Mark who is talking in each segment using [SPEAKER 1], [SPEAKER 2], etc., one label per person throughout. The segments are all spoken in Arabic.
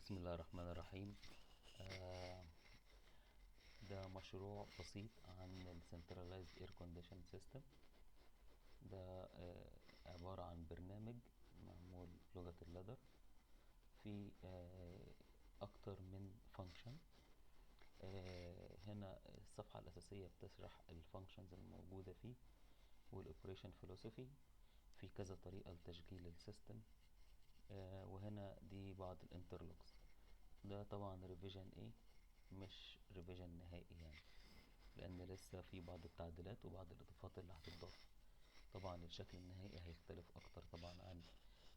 [SPEAKER 1] بسم الله الرحمن الرحيم. آه، ده مشروع بسيط عن ال Centralized Air Conditioning System. ده عبارة عن برنامج معمول بلغة اللادر في أكتر من فانكشن. هنا الصفحة الأساسية بتشرح الفانكشنز الموجودة فيه والأوبريشن فيلوسفي، في كذا طريقة لتشغيل السيستم. وهنا دي بعض الانترلوكس. ده طبعا ريفيجن ايه، مش ريفيجن نهائي يعني، لان لسه في بعض التعديلات وبعض الاضافات اللي هتتضاف. طبعا الشكل النهائي هيختلف اكتر طبعا عن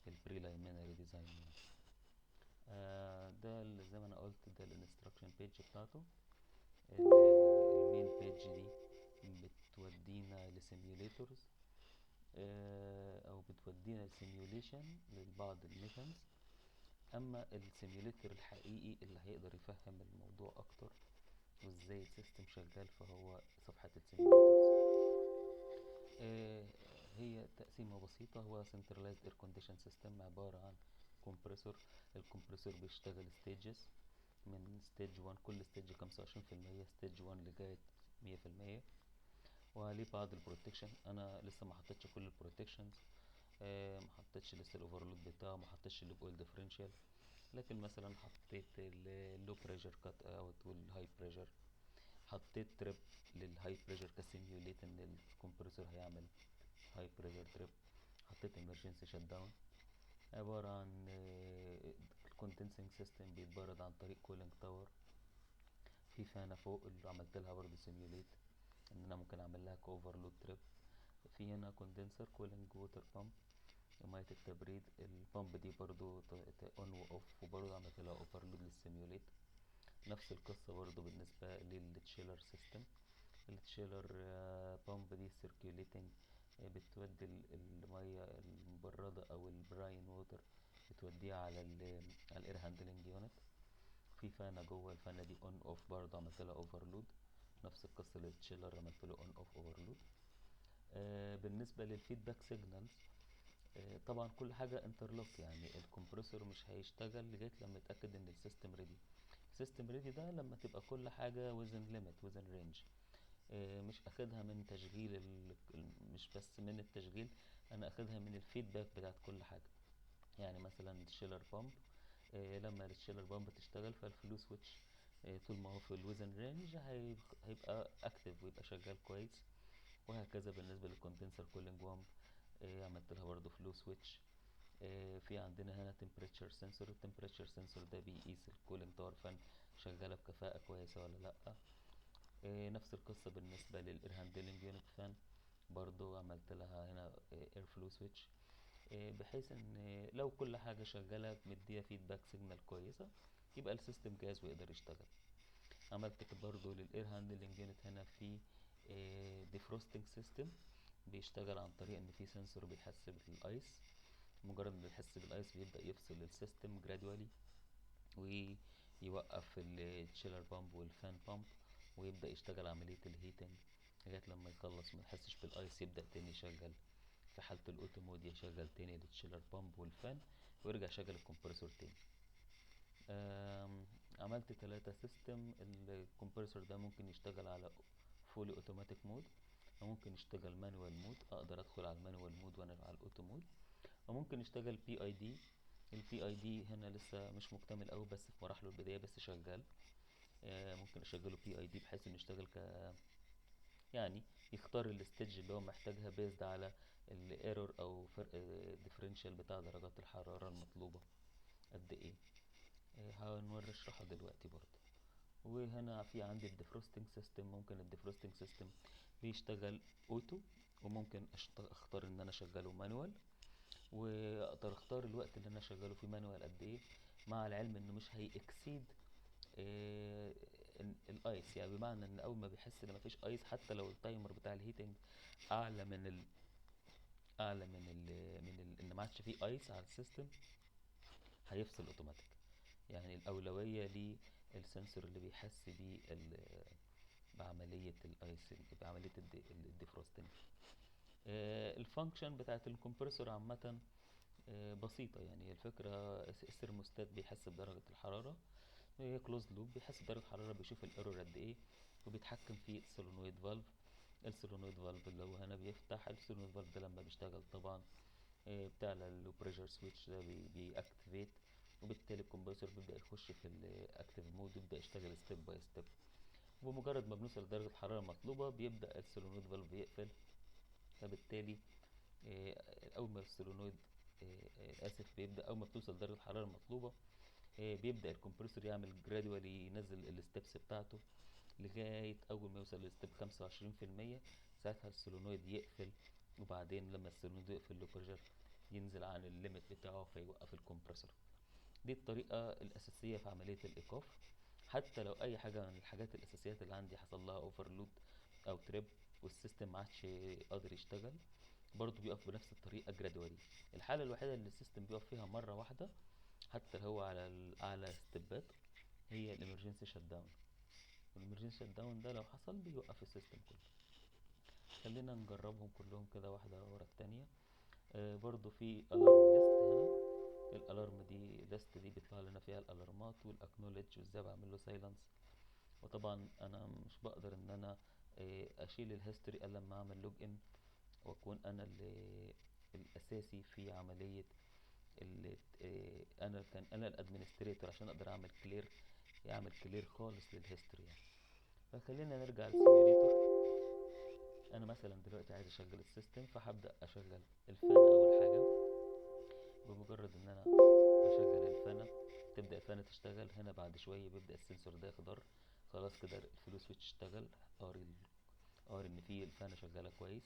[SPEAKER 1] البريليمينري ديزاين يعني. ده زي ما انا قلت، ده الانستراكشن بيج بتاعته. المين بيج دي بتودينا لسيميوليتورز، او بتودينا لسيميوليشن لبعض الميشنز. اما السيميوليتور الحقيقي اللي هيقدر يفهم الموضوع اكتر وازاي السيستم شغال فهو صفحة السيميوليتورز. هي تقسيمة بسيطة. هو Centralized Air Condition System عبارة عن كومبريسور. الكمبريسور بيشتغل ستيجز، من ستيج 1 كل ستيج 25%، ستيج 1 لغاية 100%. وعليه بعض البروتكشن. انا لسه ما حطيتش كل البروتكشنز، ما حطيتش لسه الاوفرلود بتاعه، ما حطيتش الاويل ديفرنشال، لكن مثلا حطيت اللو بريشر كات اوت والهاي بريشر. حطيت تريب للهاي بريشر كسيميوليت ان الكمبريسور هيعمل هاي بريشر تريب. حطيت emergency شت داون، عبارة عن الكوندنسنج سيستم بيتبرد عن طريق كولينج تاور. في فانة فوق اللي عملت لها برضه سيميوليت ان انا ممكن اعمل لها كوفرلود تريب. في هنا كوندنسر كولينج ووتر بامب، مية التبريد. البامب دي برضو اون واوف، وبرضو عملت لها اوفرلود للسيميوليت. نفس القصة برضو بالنسبة للتشيلر سيستم. التشيلر بامب دي سيركيوليتنج، بتودي المية المبردة او البراين ووتر، بتوديها على الاير هاندلنج يونت. في فانة جوه، الفانة دي اون اوف برضو عملت لها اوفرلود. نفس القصة للتشيلر، عملت له اون اوف اوفرلود. بالنسبة للفيدباك سيجنالز، طبعا كل حاجة انترلوك، يعني الكمبريسور مش هيشتغل لغاية لما يتأكد ان السيستم ريدي. السيستم ريدي ده لما تبقى كل حاجة within limit within range. مش اخدها من تشغيل مش بس من التشغيل، انا اخدها من الفيدباك بتاعت كل حاجة. يعني مثلا الشيلر بامب، لما الشيلر بامب تشتغل فالفلو سويتش طول ما هو في الوزن رينج هيبقى اكتف ويبقى شغال كويس. وهكذا بالنسبة للكوندنسر كولينج بامب، عملت لها برضه فلو سويتش. في عندنا هنا temperature sensor. التمبريتشر سنسور ده بيقيس الكولينج تاور فان شغالة بكفاءة كويسة ولا لأ. نفس القصة بالنسبة للاير هاندلنج يونت فان، برضو عملت لها هنا اير فلو سويتش، بحيث ان لو كل حاجة شغالة مدية فيدباك سيجنال كويسة يبقى السيستم جاهز ويقدر يشتغل. عملت برضو للاير هاندلنج يونت هنا في ديفروستنج سيستم، بيشتغل عن طريق ان في سنسور بيحس بالايس. مجرد ما بيحس بالايس بيبدأ يفصل السيستم جرادوالي، ويوقف التشيلر بامب والفان بامب، ويبدأ يشتغل عملية الهيتنج لغاية لما يخلص ما يحسش بالايس، يبدأ تاني يشغل. في حالة الاوتو مود يشغل تاني التشيلر بامب والفان، ويرجع يشغل الكمبرسور تاني. عملت 3 سيستم. الكمبرسور ده ممكن يشتغل على فولي اوتوماتيك مود، او ممكن يشتغل مانوال مود، اقدر ادخل على المانوال مود وانا على الاوتو مود، وممكن يشتغل بي اي دي. البي اي دي هنا لسه مش مكتمل قوي، بس في مراحله البدايه بس شغال. ممكن اشغله بي اي دي بحيث انه يشتغل يعني يختار الستيج اللي هو محتاجها بيزد على الايرور او فرق ديفرنشال بتاع درجات الحراره المطلوبه قد ايه. هنوري اشرحها دلوقتي برضه. وهنا في عندي الديفروستنج سيستم. ممكن الديفروستنج سيستم بيشتغل اوتو، وممكن اختار ان انا اشغله مانوال، واقدر اختار الوقت اللي انا اشغله فيه مانوال قد ايه، مع العلم انه مش هي اكسيد الايس. يعني بمعنى ان اول ما بيحس ان مفيش ايس، حتى لو التايمر بتاع الهيتنج اعلى من ان ما عادش فيه ايس على السيستم، هيفصل اوتوماتيك. يعني الاولويه للسنسور اللي بيحس بعمليه الايس، بعمليه الديفروستنج. الفانكشن بتاعت الكمبرسور عامه بسيطة يعني الفكرة. الثرموستات بيحس بدرجة الحرارة، هي كلوز لوب، بيحس بدرجة الحرارة، بيشوف الايرور قد ايه، وبيتحكم في السولينويد فالف. السولينويد فالف اللي هو هنا بيفتح، السولينويد فالف ده لما بيشتغل طبعا بتاع اللو بريشر سويتش ده بيأكتيفيت، وبالتالي الكمبرسور بيبدأ يخش في الاكتيف مود ويبدأ يشتغل ستيب باي ستيب. وبمجرد ما بنوصل لدرجة الحرارة المطلوبة بيبدأ السولينويد فالف يقفل. فبالتالي أول ما السولينويد آسف، بيبدأ أول ما بتوصل لدرجة الحرارة المطلوبة بيبدأ الكمبرسور يعمل جرادوالي، ينزل الستبس بتاعته لغاية أول ما يوصل لستيب 25%. ساعتها السولينويد يقفل، وبعدين لما السولينويد يقفل البريشر ينزل عن الليميت بتاعه فيوقف الكمبرسور. دي الطريقة الأساسية في عملية الإيقاف. حتى لو أي حاجة من الحاجات الأساسيات اللي عندي حصل لها اوفرلود أو تريب والسيستم ما عادش قادر يشتغل، برضه بيقف بنفس الطريقة جرادوالي. الحالة الوحيدة اللي السيستم بيقف فيها مرة واحدة حتى لو هو على الأعلى ستيبات هي الإمرجنسي شت داون. الإمرجنسي شت داون ده لو حصل بيوقف السيستم كله. خلينا نجربهم كلهم كده واحدة ورا التانية. برضو في الارم ليست هنا. الالارم دي ليست دي بيطلع لنا فيها الالارمات والاكنولج وازاي بعمل له سايلنس. وطبعا انا مش بقدر ان انا اشيل الهيستوري الا لما اعمل لوج ان واكون انا الاساسي في عمليه انا الادمنستريتور عشان اقدر اعمل كلير، يعمل كلير خالص للهيستوري يعني. فخلينا نرجع للسيميوليتور. انا مثلا دلوقتي عايز اشغل السيستم، فهبدا اشغل الفان اول حاجه. بمجرد ان انا بشغل الفانه تبدا الفانه تشتغل. هنا بعد شويه بيبدا السنسور ده يخضر، خلاص كده الفلو سويتش اشتغل، قاري ان في الفانه شغاله كويس.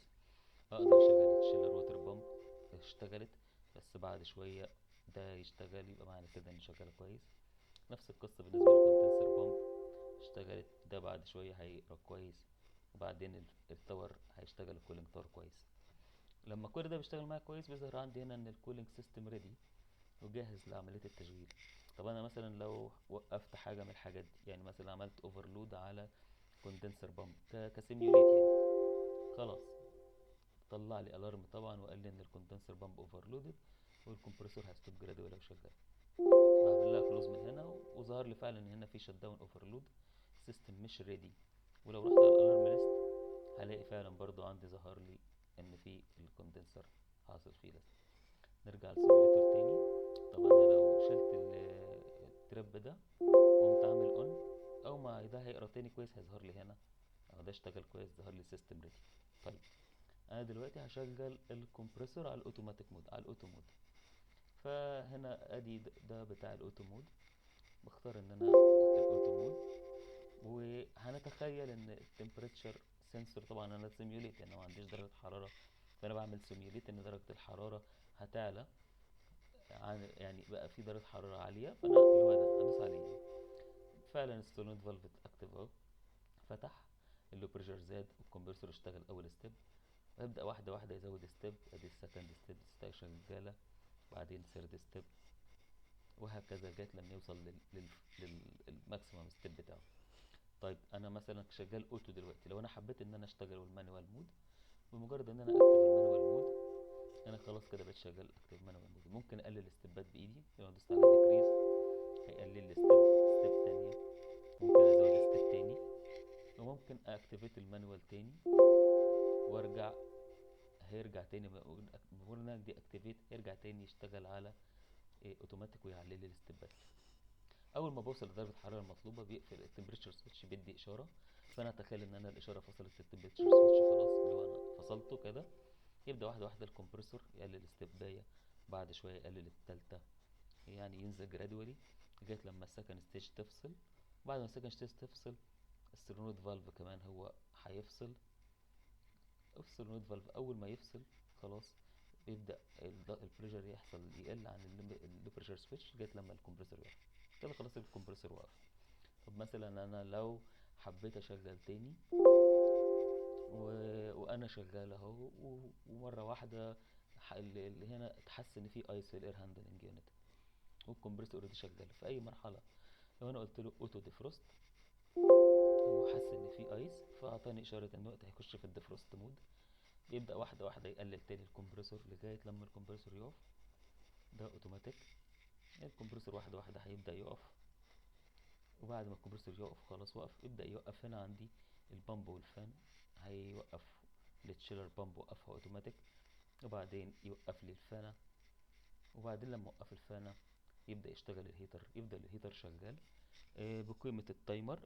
[SPEAKER 1] اقدر اشغل الشيلر ووتر بامب، اشتغلت. بس بعد شويه ده يشتغل يبقى معنى كده انه شغاله كويس. نفس القصه بالنسبه للكوندنسر بامب، اشتغلت، ده بعد شويه هيقرا كويس، وبعدين التور هيشتغل الكولينج تور كويس. لما كل ده بيشتغل معايا كويس بيظهر عندي هنا ان الكولينج سيستم ريدي وجاهز لعمليه التشغيل. طب انا مثلا لو وقفت حاجه من الحاجات دي، يعني مثلا عملت اوفرلود على كوندنسر بامب كسيميوليت يعني، خلاص طلع لي الارم طبعا وقال لي ان الكوندنسر بامب اوفرلودد والكمبرسور هيستوب جرادوالي لو شغال. بعمل لها كلوز من هنا وظهر لي فعلا ان هنا في شت داون اوفرلود، السيستم مش ريدي. ولو رحت على الالارم ليست هلاقي فعلا برضو عندي ظهر لي ان في الكوندنسر حاصل فيه لازم. نرجع للسيميوليتور تاني. طب انا لو شلت التريب ده وقمت عامل اون، او ما ده هيقرا تاني كويس هيظهر لي هنا اهو ده اشتغل كويس، ظهر لي سيستم ريدي. طيب انا دلوقتي هشغل الكمبريسور على الاوتوماتيك مود، على الاوتو مود. فهنا ادي ده بتاع الاوتو مود، بختار ان انا الاوتو مود. وهنتخيل ان التمبريتشر سنسور، طبعا انا سيميوليت يعني ما عنديش درجه حراره، فانا بعمل سيميوليت ان درجه الحراره هتعلى عن يعني بقى في درجه حراره عاليه، فانا اللي هو ده هدوس عليه يعني. فعلا السولنويد فالف اكتف اهو، فتح، اللو بريشر زاد والكمبرسور اشتغل اول ستيب. ويبدا واحده واحده يزود ستيب، ادي السكند ستيب شغاله، بعدين ثيرد ستيب، وهكذا لغايه لما يوصل للماكسيمم ستيب بتاعه. طيب انا مثلا شغال اوتو دلوقتي، لو انا حبيت ان انا اشتغل المانوال مود، بمجرد ان انا اكتف المانوال مود انا خلاص كده بقيت شغال اكتف مانوال مود. ممكن اقلل الستبات بايدي، لو دوست على ديكريز هيقلل لي ستيب تانية، ممكن ازود ستيب تاني، وممكن اكتيفيت المانوال تاني وارجع، هيرجع تاني بقول ان انا دي اكتيفيت هيرجع تاني يشتغل على اوتوماتيك ويعلي لي الستبات. اول ما بوصل لدرجه الحراره المطلوبه بيقفل التمبريتشر سويتش، بيدي اشاره. فانا اتخيل ان انا الاشاره فصلت التمبريتشر سويتش خلاص، اللي هو انا فصلته كده. يبدا واحده واحده الكمبرسور يقلل ستيبايه، بعد شويه يقلل التالتة، يعني ينزل جرادولي لغايه لما السكند ستيج تفصل. بعد ما السكند ستيج تفصل السولنويد فالف كمان هو هيفصل. السولنويد فالف اول ما يفصل خلاص بيبدا البريشر يقل عن البريشر سويتش لغايه لما الكمبرسور يقف. كده خلاص الكمبرسور واقف. طب مثلا انا لو حبيت اشغل تاني وانا شغال اهو ومره واحده اللي هنا تحس ان في ايس في الاير هاندلنج يونت والكمبرسور اوريدي شغال في اي مرحله. لو انا قلت له اوتو ديفروست وحس ان في ايس فاعطاني اشاره ان الوقت هيخش في الديفروست مود. يبدا واحده واحده يقلل تاني الكمبرسور لغايه لما الكمبرسور يقف. ده اوتوماتيك. الكمبرسور واحده واحده هيبدا يقف، وبعد ما الكمبرسور يقف خلاص وقف، يبدا يوقف هنا عندي البامب والفان. هيوقف التشيلر بامب، وقفها اوتوماتيك، وبعدين يوقف لي الفانه، وبعدين لما اوقف الفانه يبدا يشتغل الهيتر، يفضل الهيتر شغال بقيمه التايمر.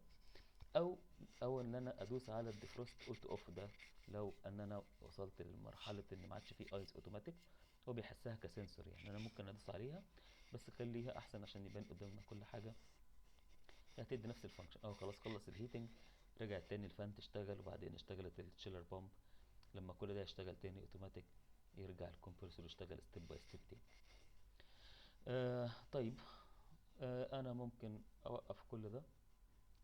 [SPEAKER 1] او ان انا ادوس على الديفروست اوتو اوف ده لو ان انا وصلت لمرحله ان ما عادش فيه ايس اوتوماتيك. هو بيحسها كسنسور، يعني انا ممكن ادوس عليها، بس خليها احسن عشان يبان قدامنا كل حاجه. هتدي نفس الفانكشن. خلاص خلص الهيتنج، رجع تاني الفان تشتغل، وبعدين اشتغلت التشيلر بامب. لما كل ده يشتغل تاني اوتوماتيك، يرجع الكمبرسور يشتغل ستيب باي ستيب تاني. طيب، انا ممكن اوقف كل ده،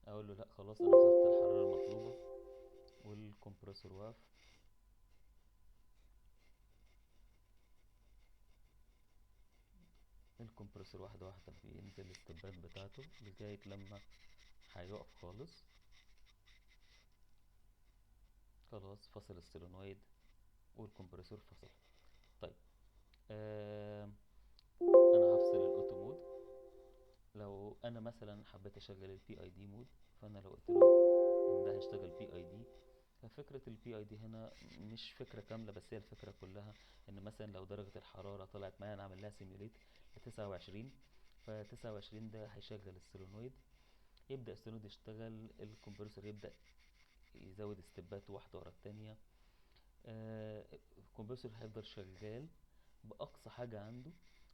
[SPEAKER 1] اقول له لا خلاص انا وصلت للحراره المطلوبه والكمبرسور واقف. الكمبرسور واحده واحده بينزل الستبات بتاعته لغايه لما هيقف خالص. خلاص فصل السولينويد والكمبرسور فصل. طيب، انا هفصل الاوتو مود. لو انا مثلا حبيت اشغل البي اي دي مود، فانا لو قلت له ان ده هيشتغل بي اي دي، ففكرة البي اي دي هنا مش فكرة كاملة، بس هي الفكرة كلها ان مثلا لو درجة الحرارة طلعت معايا، انا عامل لها سيميوليت ل29، ف29 ده هيشغل السولينويد، يبدأ السولينويد يشتغل، الكمبرسور يبدأ يزود استبات واحدة ورا التانية. الكمبرسور هيفضل شغال بأقصى حاجة عنده،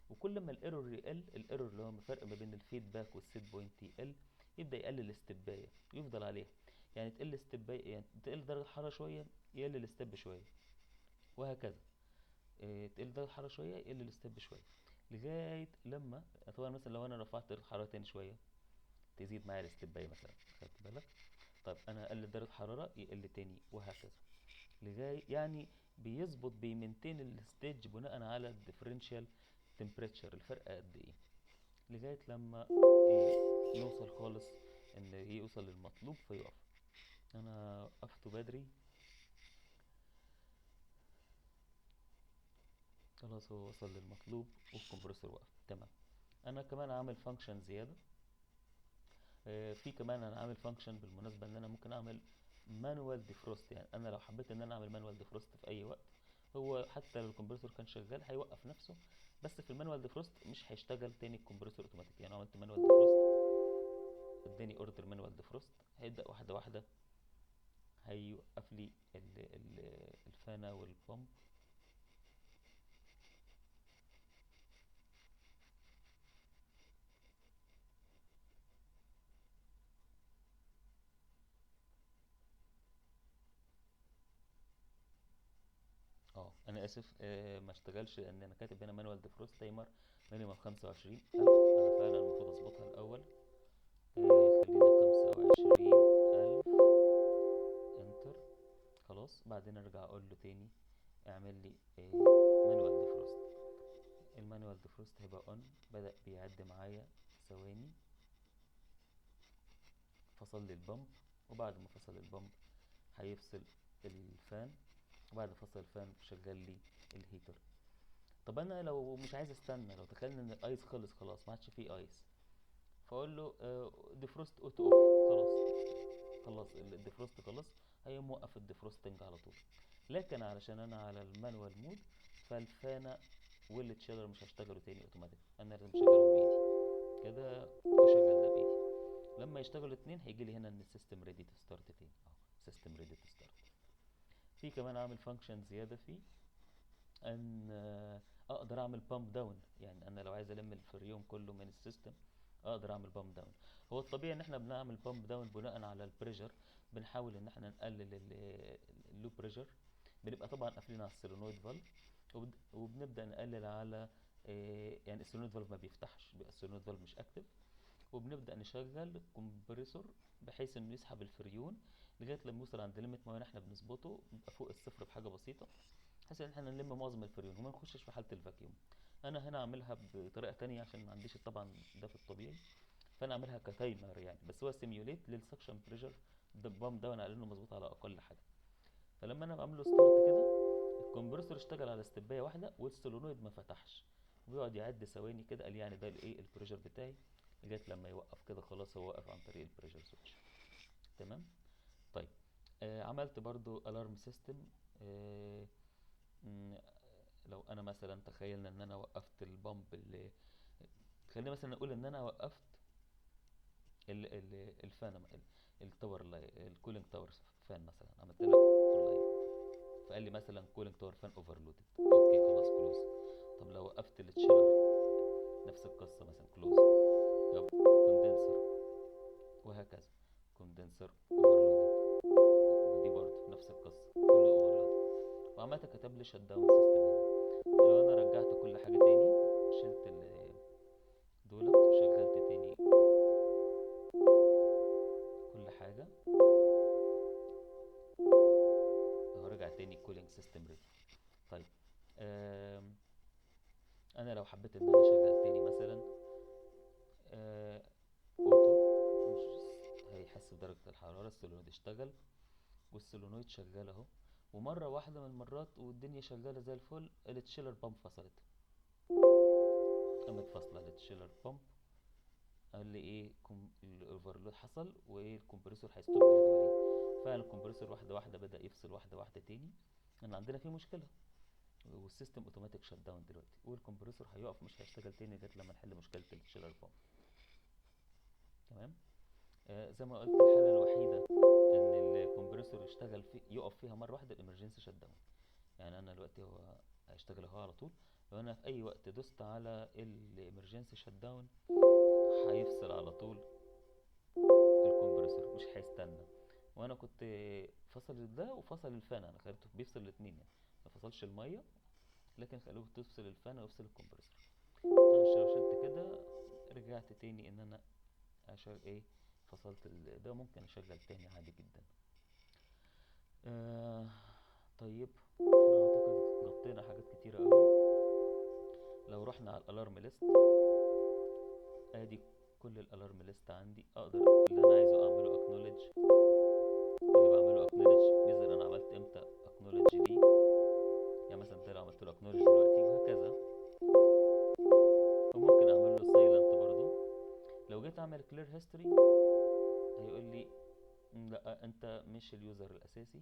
[SPEAKER 1] وكل ما الايرور يقل، الايرور اللي هو الفرق ما بين الفيدباك والسيت بوينت يقل، يبدأ يقلل الاستباية ويفضل عليها. يعني تقل استباية، يعني تقل درجة الحرارة شوية يقلل الاستب شوية، وهكذا. تقل درجة الحرارة شوية يقلل الاستب شوية، لغاية لما طبعا مثلا لو انا رفعت درجة الحرارة تاني شوية، تزيد معايا الاستباية مثلا، خدت بالك؟ طيب انا اقلل درجة الحرارة يقل تاني، وهكذا لغاية يعني بيظبط بيمنتين الستيج بناء على الديفرنشال تمبريتشر، الفرق قد ايه، لغاية لما نوصل خالص ان يوصل للمطلوب فيقف. انا وقفته بدري، خلاص هو وصل للمطلوب والكمبرسور وقف تمام. انا كمان عامل فانكشن زيادة. في كمان انا عامل فانكشن بالمناسبة ان انا ممكن اعمل مانوال ديفروست. يعني انا لو حبيت ان انا اعمل مانوال ديفروست في اي وقت، هو حتى لو الكمبرسور كان شغال هيوقف نفسه، بس في المانوال ديفروست مش هيشتغل تاني الكمبرسور اوتوماتيك. يعني عملت مانوال ديفروست، اداني اوردر مانوال ديفروست، هيبدأ واحدة واحدة هيوقف لي الفانة والبامب. انا اسف، ما اشتغلش لان انا كاتب هنا مانوال ديفروست تايمر مينيمم 25,000. انا فعلا المفروض اظبطها الاول. خلينا 25,000 انتر. خلاص بعدين ارجع اقول له تاني اعمل لي مانوال ديفروست. المانوال ديفروست هيبقى اون، بدأ بيعد معايا ثواني، فصل لي البامب، وبعد ما فصل البامب هيفصل الفان، وبعد ما فصل الفان شغل لي الهيتر. طب انا لو مش عايز استنى، لو تخيلنا ان الايس خلص خلاص ما عادش فيه ايس، فاقول له ديفروست اوتو اوف. خلاص خلص الديفروست خلص، هيقوم موقف الديفروستنج على طول. لكن علشان انا على المانوال مود، فالفانة والتشيلر مش هيشتغلوا تاني اوتوماتيك، انا لازم اشغلهم بايدي كده، واشغل ده بايدي. لما يشتغلوا اتنين هيجي لي هنا ان السيستم ريدي تو ستارت تاني، سيستم ريدي تو ستارت. في كمان عامل فانكشن زياده فيه، ان اقدر اعمل بامب داون. يعني انا لو عايز الم الفريون كله من السيستم، اقدر اعمل بامب داون. هو الطبيعي ان احنا بنعمل بامب داون بناء على البريشر، بنحاول ان احنا نقلل اللو بريشر. بنبقى طبعا قافلين على السولينويد فالف، وبنبدا نقلل على يعني السولينويد فالف ما بيفتحش، بيبقى السولينويد فالف مش اكتف، وبنبدا نشغل الكمبريسور بحيث انه يسحب الفريون لغايه لما يوصل عند ليميت معين احنا بنظبطه، بيبقى فوق الصفر بحاجه بسيطه، بحيث ان احنا نلم معظم الفريون وما نخشش في حاله الفاكيوم. انا هنا اعملها بطريقه تانية عشان ما عنديش طبعا ده في الطبيعي، فانا اعملها كتايمر يعني، بس هو سيميوليت للسكشن بريشر البام ده، على انه مظبوط على اقل حاجه. فلما انا بعمل له ستارت كده، الكمبرسور اشتغل على استبايه واحده والسولونويد ما فتحش، وبيقعد يعد ثواني كده، قال يعني ده الايه البريشر بتاعي، لغايه لما يوقف كده خلاص هو واقف عن طريق البريشر سويتش. تمام. طيب عملت برضو الارم سيستم. آه م، لو انا مثلا تخيلنا ان انا وقفت البامب اللي، خلينا مثلا نقول ان انا وقفت الفان، التاور، الكولينج تاور فان مثلا، عملت لها اون لاين، فقال لي مثلا كولينج تاور فان اوفرلودد، اوكي خلاص كلوز. طب لو وقفت التشيلر نفس القصه مثلا كلوز. طب كوندنسر وهكذا، كوندنسر اوفرلودد، ودي برضه نفس القصه كله اوفرلودد. وعملت كتب لي شت داون سيستم هنا. لو انا رجعت كل حاجه تاني، شلت دولت وشغلت تاني كل حاجه، اهو رجع تاني كولينج سيستم ريدي. طيب آم، انا لو حبيت ان انا اشغل تاني مثلا اوتو، مش هيحس بدرجة الحرارة، السولينويد اشتغل، والسولينويد شغال اهو، ومرة واحدة من المرات والدنيا شغالة زي الفل، التشيلر بامب فصلت، قامت فاصلة التشيلر بامب. قال لي ايه الاوفرلود حصل، وايه الكمبريسور هيستوب جرادوالي. فعلا الكمبريسور واحدة واحدة بدأ يفصل واحدة واحدة تاني، ان عندنا فيه مشكلة، والسيستم اوتوماتيك شت داون دلوقتي، والكمبريسور هيقف مش هيشتغل تاني لغايه لما نحل مشكله الشيلر بامب. تمام. زي ما قلت الحاله الوحيده ان الكمبريسور يشتغل في يقف فيها مره واحده الامرجنسي شت داون. يعني انا دلوقتي هو هيشتغل اهو على طول، لو انا في اي وقت دوست على الامرجنسي شت داون هيفصل على طول الكمبريسور، مش هيستنى. وانا كنت فصل ده وفصل الفان، انا خليته بيفصل الاثنين يعني، ما فصلش الميه لكن خلوه تفصل الفان ويفصل الكمبريسور. طبعا لو شلت كده رجعت تاني ان انا اشغل ايه، فصلت ده ممكن اشغل تاني عادي جدا. آه طيب احنا اعتقد غطينا حاجات كتيرة قوي. لو رحنا على الالارم ليست، ادي كل الالارم ليست عندي، اقدر اللي انا عايزه اعمله اكنولج، اللي بعمله اكنولج بيظهر انا عملت امتى اكنولج ليه، يعني مثلا ده لو عملت له اكنولج دلوقتي وهكذا. وممكن اعمل له سايلنت برضو. لو جيت اعمل كلير هيستوري هيقول لي لا انت مش اليوزر الاساسي،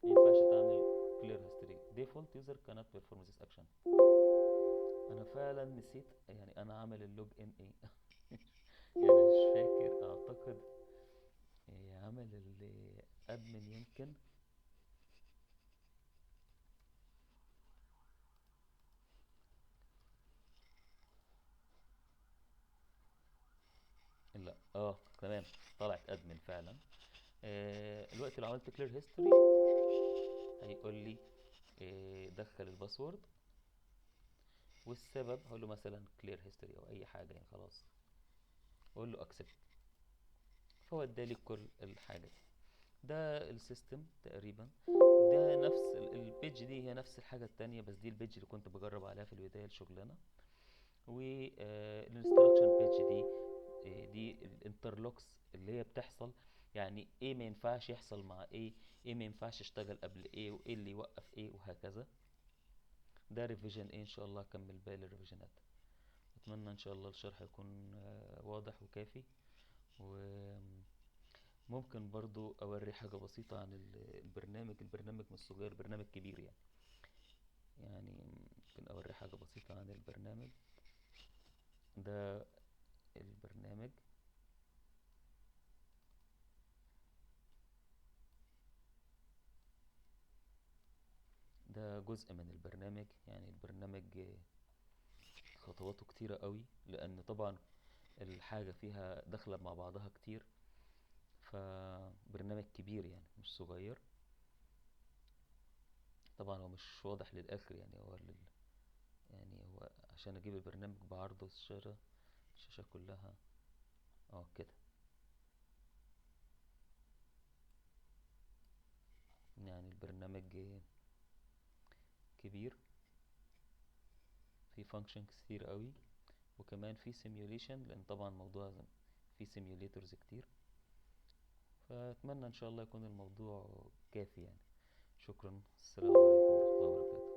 [SPEAKER 1] ما ينفعش تعمل clear history default user cannot perform this action. انا فعلا نسيت يعني انا عامل اللوج ان ايه يعني مش فاكر، اعتقد عامل الادمن يمكن. لا تمام، طلعت ادمن فعلا. دلوقتي لو عملت clear history هيقول لي دخل الباسورد والسبب، هقول له مثلا clear history او اي حاجه يعني خلاص، اقول له accept، فهو ادالي كل الحاجه. ده السيستم تقريبا، ده نفس البيج دي هي نفس الحاجة التانية، بس دي البيج اللي كنت بجرب عليها في البداية الشغلانة. والانستراكشن بيج دي دي الانترلوكس اللي هي بتحصل، يعني ايه ما ينفعش يحصل مع ايه، ايه ما ينفعش يشتغل قبل ايه، وايه اللي يوقف ايه وهكذا. ده ريفيجن ايه ان شاء الله، اكمل باقي الريفيجنات. اتمنى ان شاء الله الشرح يكون واضح وكافي. وممكن برضو اوري حاجة بسيطة عن البرنامج مش صغير، برنامج كبير يعني. ممكن اوري حاجة بسيطة عن البرنامج ده. البرنامج ده جزء من البرنامج، يعني البرنامج خطواته كتيرة قوي، لان طبعا الحاجة فيها داخلة مع بعضها كتير، فبرنامج كبير يعني مش صغير. طبعا هو مش واضح للاخر يعني، هو عشان اجيب البرنامج بعرضه الشاشة كلها كده. يعني البرنامج كبير، في functions كتير قوي، وكمان في simulation، لان طبعا موضوع في simulators كتير. فاتمنى ان شاء الله يكون الموضوع كافي يعني. شكرا، السلام عليكم ورحمة الله وبركاته.